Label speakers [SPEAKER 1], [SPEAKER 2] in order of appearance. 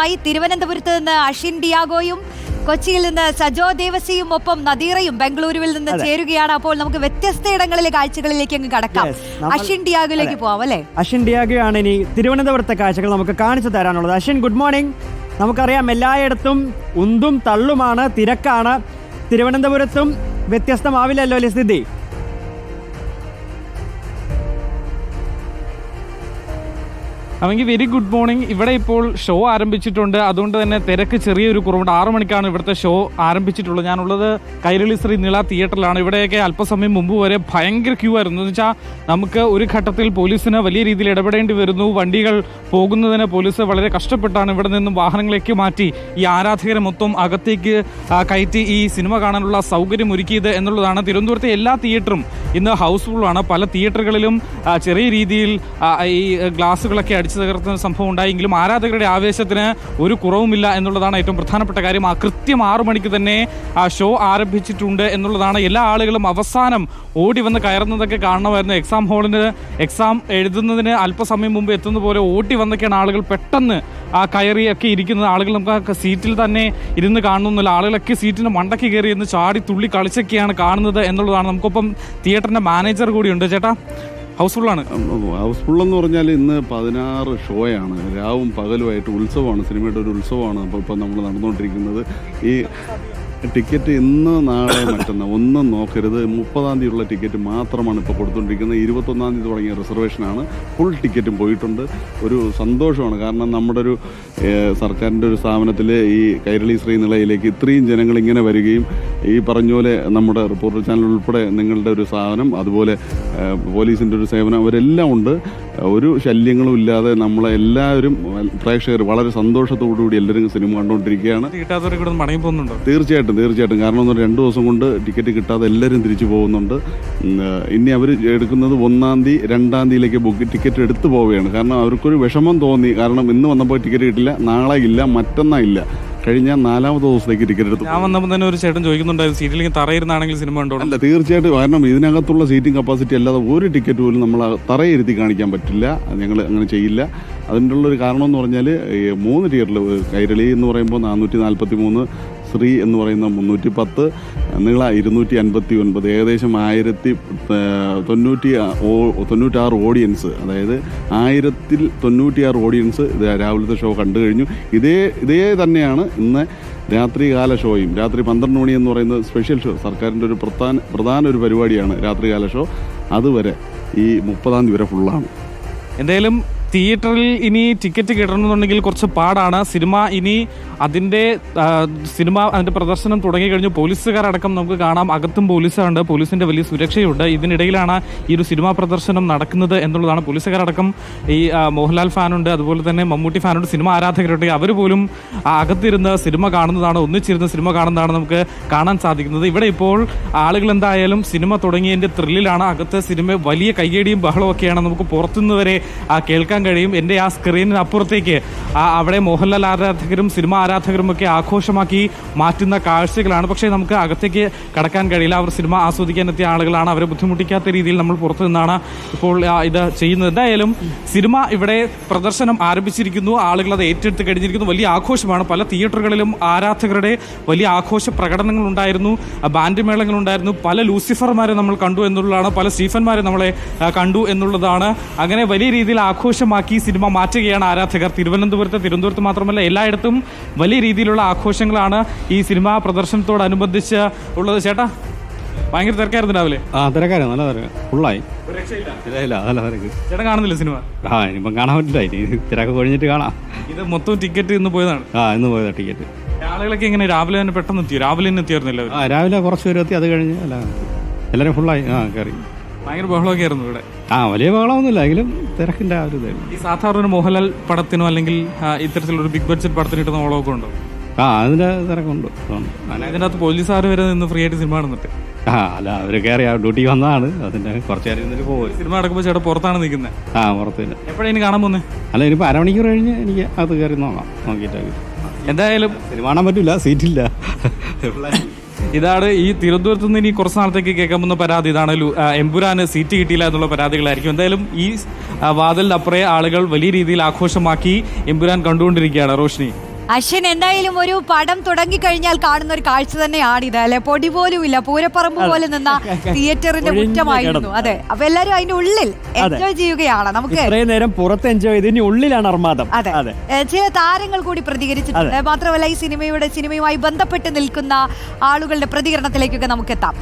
[SPEAKER 1] വിവരങ്ങളുമായി തിരുവനന്തപുരത്ത് നിന്ന് അഷിൻ ഡിയാഗോയും കൊച്ചിയിൽ നിന്ന് സജോ ദേവസിയും ഒപ്പം നദീറയും ബംഗളൂരുവിൽ നിന്ന് ചേരുകയാണ്. അപ്പോൾ നമുക്ക് വ്യത്യസ്ത ഇടങ്ങളിലെ കാഴ്ചകളിലേക്ക് അങ്ങ് കടക്കാം. അഷിൻ ഡിയാഗോയിലേക്ക് പോവാം അല്ലേ?
[SPEAKER 2] അഷിൻ ഡിയാഗോയാണ് ഇനി തിരുവനന്തപുരത്തെ കാഴ്ചകൾ നമുക്ക് കാണിച്ചു തരാനുള്ളത്. Ashin, good morning. നമുക്കറിയാം എല്ലായിടത്തും ഉന്തും തള്ളുമാണ്, തിരക്കാണ്. തിരുവനന്തപുരത്തും വ്യത്യസ്തമാവില്ലല്ലോ അല്ലേ സ്ഥിതി?
[SPEAKER 3] അവങ്കിൽ വെരി ഗുഡ് മോർണിംഗ്. ഇവിടെ ഇപ്പോൾ ഷോ ആരംഭിച്ചിട്ടുണ്ട്, അതുകൊണ്ട് തന്നെ തിരക്ക് ചെറിയൊരു കുറവുണ്ട്. 6 മണിക്കാണ് ഇവിടുത്തെ ഷോ ആരംഭിച്ചിട്ടുള്ളത്. ഞാനുള്ളത് കൈരളി ശ്രീ നീള തിയേറ്ററിലാണ്. ഇവിടെയൊക്കെ അല്പസമയം മുമ്പ് വരെ ഭയങ്കര ക്യൂ ആയിരുന്നു. എന്ന് വെച്ചാൽ നമുക്ക് ഒരു ഘട്ടത്തിൽ പോലീസിന് വലിയ രീതിയിൽ ഇടപെടേണ്ടി വരുന്നു. വണ്ടികൾ പോകുന്നതിന് പോലീസ് വളരെ കഷ്ടപ്പെട്ടാണ് ഇവിടെ നിന്നും വാഹനങ്ങളിലേക്ക് മാറ്റി ഈ ആരാധകരെ മൊത്തം അകത്തേക്ക് കയറ്റി ഈ സിനിമ കാണാനുള്ള സൗകര്യം ഒരുക്കിയത് എന്നുള്ളതാണ്. തിരുവനന്തപുരത്തെ എല്ലാ തിയേറ്ററും ഇന്ന് ഹൗസ്ഫുള്ളാണ്. പല തിയേറ്ററുകളിലും ചെറിയ രീതിയിൽ ഈ ഗ്ലാസുകളൊക്കെ അടിച്ചു തകർത്തുന്ന സംഭവം ഉണ്ടായെങ്കിലും ആരാധകരുടെ ആവേശത്തിന് ഒരു കുറവുമില്ല എന്നുള്ളതാണ് ഏറ്റവും പ്രധാനപ്പെട്ട കാര്യം. കൃത്യം 6 മണിക്ക് തന്നെ ഷോ ആരംഭിച്ചിട്ടുണ്ട് എന്നുള്ളതാണ്. എല്ലാ ആളുകളും അവസാനം ഓടി വന്ന് കയറുന്നതൊക്കെ കാണണമായിരുന്നു. എക്സാം ഹാളിന് എക്സാം എഴുതുന്നതിന് അല്പസമയം മുമ്പ് എത്തുന്ന പോലെ ഓടി വന്നൊക്കെയാണ് ആളുകൾ പെട്ടെന്ന് കയറിയൊക്കെ ഇരിക്കുന്നത്. ആളുകൾ നമുക്ക് സീറ്റിൽ തന്നെ ഇരുന്ന് കാണുന്നില്ല. ആളുകളൊക്കെ സീറ്റിന് മണ്ടയ്ക്ക് കയറി എന്ന് ചാടി തുള്ളി കളിച്ചൊക്കെയാണ് കാണുന്നത് എന്നുള്ളതാണ്. നമുക്കൊപ്പം തിയേറ്ററിന്റെ മാനേജർ കൂടിയുണ്ട്. ചേട്ടാ, ഹൗസ്ഫുള്ളാണ്?
[SPEAKER 4] ഹൗസ്ഫുൾ എന്ന് പറഞ്ഞാൽ ഇന്ന് 16 ഷോയാണ്. രാവും പകലുമായിട്ട് ഉത്സവമാണ്, സിനിമയുടെ ഒരു ഉത്സവമാണ് ഇപ്പോൾ നമ്മൾ നടന്നുകൊണ്ടിരിക്കുന്നത്. ഈ ടിക്കറ്റ് ഇന്ന് നാളെ മറ്റന്നാൾ ഒന്നും നോക്കരുത്. 30-ാം തീയതിയുള്ള ടിക്കറ്റ് മാത്രമാണ് ഇപ്പോൾ കൊടുത്തുകൊണ്ടിരിക്കുന്നത്. 21-ാം തീയതി തുടങ്ങിയ റിസർവേഷനാണ്. ഫുൾ ടിക്കറ്റും പോയിട്ടുണ്ട്. ഒരു സന്തോഷമാണ്. കാരണം നമ്മുടെ ഒരു സർക്കാരിൻ്റെ ഒരു സ്ഥാപനത്തിൽ ഈ കൈരളി ശ്രീ നിളയിലേക്ക് ഇത്രയും ജനങ്ങൾ ഇങ്ങനെ വരികയും ഈ പറഞ്ഞ പോലെ നമ്മുടെ റിപ്പോർട്ടർ ചാനൽ ഉൾപ്പെടെ നിങ്ങളുടെ ഒരു സാധനം, അതുപോലെ പോലീസിൻ്റെ ഒരു സേവനം, അവരെല്ലാം ഉണ്ട്. ഒരു ശല്യങ്ങളും ഇല്ലാതെ നമ്മളെ എല്ലാവരും പ്രേക്ഷകർ വളരെ സന്തോഷത്തോടുകൂടി എല്ലാവരും സിനിമ കണ്ടുകൊണ്ടിരിക്കുകയാണ്. തീർച്ചയായിട്ടും. കാരണം 2 ദിവസം കൊണ്ട് ടിക്കറ്റ് കിട്ടാതെ എല്ലാവരും തിരിച്ചു പോകുന്നുണ്ട്. ഇനി അവർ എടുക്കുന്നത് 1-ാം തീയതി 2-ാം തീയതിയിലേക്ക് ടിക്കറ്റ് എടുത്തു പോവുകയാണ്. കാരണം അവർക്കൊരു വിഷമം തോന്നി. കാരണം ഇന്ന് വന്നപ്പോൾ ടിക്കറ്റ് കിട്ടില്ല, നാളെ ഇല്ല, മറ്റന്നാ ഇല്ല. കഴിഞ്ഞ 4-ാമത്തെ ദിവസത്തേക്ക് ടിക്കറ്റ് എടുത്തു.
[SPEAKER 3] ഞാൻ വന്നപ്പോൾ തന്നെ ഒരു ചേട്ടൻ ചോദിക്കുന്നുണ്ടായിരുന്നു സീറ്റിലേക്ക് തറയിരുന്നാണെങ്കിൽ സിനിമ ഉണ്ടോ?
[SPEAKER 4] അല്ല, തീർച്ചയായിട്ടും. കാരണം ഇതിനകത്തുള്ള സീറ്റിംഗ് കപ്പാസിറ്റി അല്ലാതെ ഒരു ടിക്കറ്റ് പോലും നമ്മൾ തറയിരുത്തി കാണിക്കാൻ പറ്റില്ല. ഞങ്ങൾ അങ്ങനെ ചെയ്യില്ല. അതിൻ്റെ ഉള്ളൊരു കാരണം എന്ന് പറഞ്ഞാൽ 3 തിയേറ്ററിൽ കൈരളി എന്ന് പറയുമ്പോൾ 443, ശ്രീ എന്ന് പറയുന്ന 310, നീള 259, ഏകദേശം 1096 ഓഡിയൻസ്, അതായത് 1096 ഓഡിയൻസ് രാവിലത്തെ ഷോ കണ്ടു കഴിഞ്ഞു. ഇതേ തന്നെയാണ് ഇന്ന് രാത്രികാല ഷോയും. രാത്രി 12 മണി എന്ന് പറയുന്നത് സ്പെഷ്യൽ ഷോ, സർക്കാരിൻ്റെ ഒരു പ്രധാന ഒരു പരിപാടിയാണ് രാത്രികാല ഷോ. അതുവരെ ഈ 30-ാം തീയതി വരെ ഫുള്ളാണ്.
[SPEAKER 3] എന്തായാലും തിയേറ്ററിൽ ഇനി ടിക്കറ്റ് കിട്ടണമെന്നുണ്ടെങ്കിൽ കുറച്ച് പാടാണ്. അതിൻ്റെ പ്രദർശനം തുടങ്ങിക്കഴിഞ്ഞു. പോലീസുകാരടക്കം നമുക്ക് കാണാം. അകത്തും പോലീസുണ്ട്, പോലീസിൻ്റെ വലിയ സുരക്ഷയുണ്ട്. ഇതിനിടയിലാണ് ഈ ഒരു സിനിമാ പ്രദർശനം നടക്കുന്നത് എന്നുള്ളതാണ്. പോലീസുകാരടക്കം ഈ മോഹൻലാൽ ഫാനുണ്ട്, അതുപോലെ തന്നെ മമ്മൂട്ടി ഫാനുണ്ട്, സിനിമ ആരാധകരുണ്ട്. അവർ പോലും അകത്തിരുന്ന് സിനിമ കാണുന്നതാണ്, ഒന്നിച്ചിരുന്ന് സിനിമ കാണുന്നതാണ് നമുക്ക് കാണാൻ സാധിക്കുന്നത്. ഇവിടെ ഇപ്പോൾ ആളുകൾ എന്തായാലും സിനിമ തുടങ്ങിയതിൻ്റെ ത്രില്ലിലാണ്. അകത്ത് സിനിമ വലിയ കയ്യടിയും ബഹളവും ഒക്കെയാണ് നമുക്ക് പുറത്തുനിന്ന് വരെ കേൾക്കാൻ കഴിയും. എൻ്റെ ആ സ്ക്രീനിന് അപ്പുറത്തേക്ക് അവിടെ മോഹൻലാൽ ആരാധകരും സിനിമ ആരാധകരും ഒക്കെ ആഘോഷമാക്കി മാറ്റുന്ന കാഴ്ചകളാണ്. പക്ഷേ നമുക്ക് അകത്തേക്ക് കടക്കാൻ കഴിയില്ല. അവർ സിനിമ ആസ്വദിക്കാൻ എത്തിയ ആളുകളാണ്. അവരെ ബുദ്ധിമുട്ടിക്കാത്ത രീതിയിൽ നമ്മൾ പുറത്തു നിന്നാണ് ഇപ്പോൾ ഇത് ചെയ്യുന്നത്. എന്തായാലും സിനിമ ഇവിടെ പ്രദർശനം ആരംഭിച്ചിരിക്കുന്നു. ആളുകൾ അത് ഏറ്റെടുത്ത് കഴിഞ്ഞിരിക്കുന്നു. വലിയ ആഘോഷമാണ്. പല തിയേറ്ററുകളിലും ആരാധകരുടെ വലിയ ആഘോഷ പ്രകടനങ്ങൾ ഉണ്ടായിരുന്നു, ബാൻഡ് മേളങ്ങൾ ഉണ്ടായിരുന്നു. പല ലൂസിഫർമാരെ നമ്മൾ കണ്ടു എന്നുള്ളതാണ്, പല സ്റ്റീഫന്മാരെ നമ്മളെ കണ്ടു എന്നുള്ളതാണ്. അങ്ങനെ വലിയ രീതിയിൽ ആഘോഷമാക്കി സിനിമ മാറ്റുകയാണ് ആരാധകർ. തിരുവനന്തപുരത്ത് മാത്രമല്ല എല്ലായിടത്തും വലിയ രീതിയിലുള്ള ആഘോഷങ്ങളാണ് ഈ സിനിമാ പ്രദർശനത്തോടനുബന്ധിച്ച് ഉള്ളത്. ചേട്ടാ, ഭയങ്കര തിരക്കായിരുന്നു രാവിലെ?
[SPEAKER 4] തിരക്കായിരുന്നു, നല്ല തിരക്ക്, ഫുള്ളായി.
[SPEAKER 3] ചേട്ടൻ കാണുന്നില്ല സിനിമ?
[SPEAKER 4] ഇനിയിപ്പം കാണാൻ പറ്റില്ല, ഇനി തിരക്ക് കഴിഞ്ഞിട്ട് കാണാം.
[SPEAKER 3] ഇത് മൊത്തം ടിക്കറ്റ് ഇന്ന് പോയതാണ്?
[SPEAKER 4] ഇന്ന് പോയതാ ടിക്കറ്റ്.
[SPEAKER 3] ആളുകളൊക്കെ ഇങ്ങനെ രാവിലെ തന്നെ പെട്ടെന്ന് എത്തി? രാവിലെ തന്നെ എത്തിയായിരുന്നില്ല?
[SPEAKER 4] രാവിലെ കുറച്ച് പേര് എത്തി, അത് കഴിഞ്ഞ് എല്ലാവരും ഫുള്ളായി കയറി.
[SPEAKER 3] ഭയങ്കര ബഹളമൊക്കെ ആയിരുന്നു ഇവിടെ?
[SPEAKER 4] വലിയ ബഹളമൊന്നുമില്ല, എങ്കിലും തിരക്കിന്റെ ആ ഒരു ഇതായിരുന്നു.
[SPEAKER 3] ഈ സാധാരണ ഒരു മോഹൻലാൽ പടത്തിനോ അല്ലെങ്കിൽ ഇത്തരത്തിലൊരു ബിഗ് ബഡ്ജറ്റ് പടത്തിന് കിട്ടുന്ന ഓളമൊക്കെ ഉണ്ടോ?
[SPEAKER 4] അതിന്റെ തിരക്കുണ്ട്.
[SPEAKER 3] ഇതിനകത്ത് പോലീസുകാർ വരെ നിന്ന് ഫ്രീ ആയിട്ട് സിനിമ കാണുന്നുണ്ട്.
[SPEAKER 4] അല്ല, അവര് കയറി ഡ്യൂട്ടിക്ക് വന്നതാണ്. അതിന്റെ കുറച്ച് നേരം പോകും.
[SPEAKER 3] സിനിമ നടക്കുമ്പോൾ ചേട്ടാ പുറത്താണ് നിൽക്കുന്നത്?
[SPEAKER 4] പുറത്തില്ല.
[SPEAKER 3] എപ്പോഴാണ് കാണാൻ പോകുന്നത്?
[SPEAKER 4] അല്ല, ഇനിയിപ്പോൾ അരമണിക്കൂർ കഴിഞ്ഞ് എനിക്ക് അത് കയറി നോക്കിയിട്ട്.
[SPEAKER 3] എന്തായാലും
[SPEAKER 4] സിനിമ കാണാൻ പറ്റില്ല, സീറ്റില്ല.
[SPEAKER 3] ഇതാണ് ഈ തിരുവനന്തപുരത്ത് നിന്ന് ഇനി കുറച്ച് നാളത്തേക്ക് കേൾക്കാൻ പോകുന്ന പരാതി. ഇതാണ് എമ്പുരാന് സീറ്റ് കിട്ടിയില്ല എന്നുള്ള പരാതികളായിരിക്കും. എന്തായാലും ഈ വാതിലിനപ്പുറേ ആളുകൾ വലിയ രീതിയിൽ ആഘോഷമാക്കി എമ്പുരാൻ കണ്ടുകൊണ്ടിരിക്കുകയാണ്. റോഷ്നി?
[SPEAKER 1] അശ്വിൻ, എന്തായാലും ഒരു പടം തുടങ്ങിക്കഴിഞ്ഞാൽ കാണുന്ന ഒരു കാഴ്ച തന്നെയാണിത് അല്ലെ? പൊടി പോലും ഇല്ല, പൂരപ്പറമ്പ് പോലെ നിന്ന തിയേറ്ററിന്റെ മുറ്റമായിരുന്നു. അതെ, അപ്പൊ എല്ലാരും അതിന്റെ ഉള്ളിൽ എൻജോയ് ചെയ്യുകയാണ്. നമുക്ക്
[SPEAKER 2] ഇത്രയും നേരം പുറത്ത് എൻജോയ് ചെയ്ത് ഇനി ഉള്ളിലാണ് അർമാദം.
[SPEAKER 1] അതെ, ചില താരങ്ങൾ കൂടി പ്രതികരിച്ചിട്ടുണ്ട്. മാത്രമല്ല ഈ സിനിമയുമായി ബന്ധപ്പെട്ട് നിൽക്കുന്ന ആളുകളുടെ പ്രതികരണത്തിലേക്കൊക്കെ നമുക്ക് എത്താം.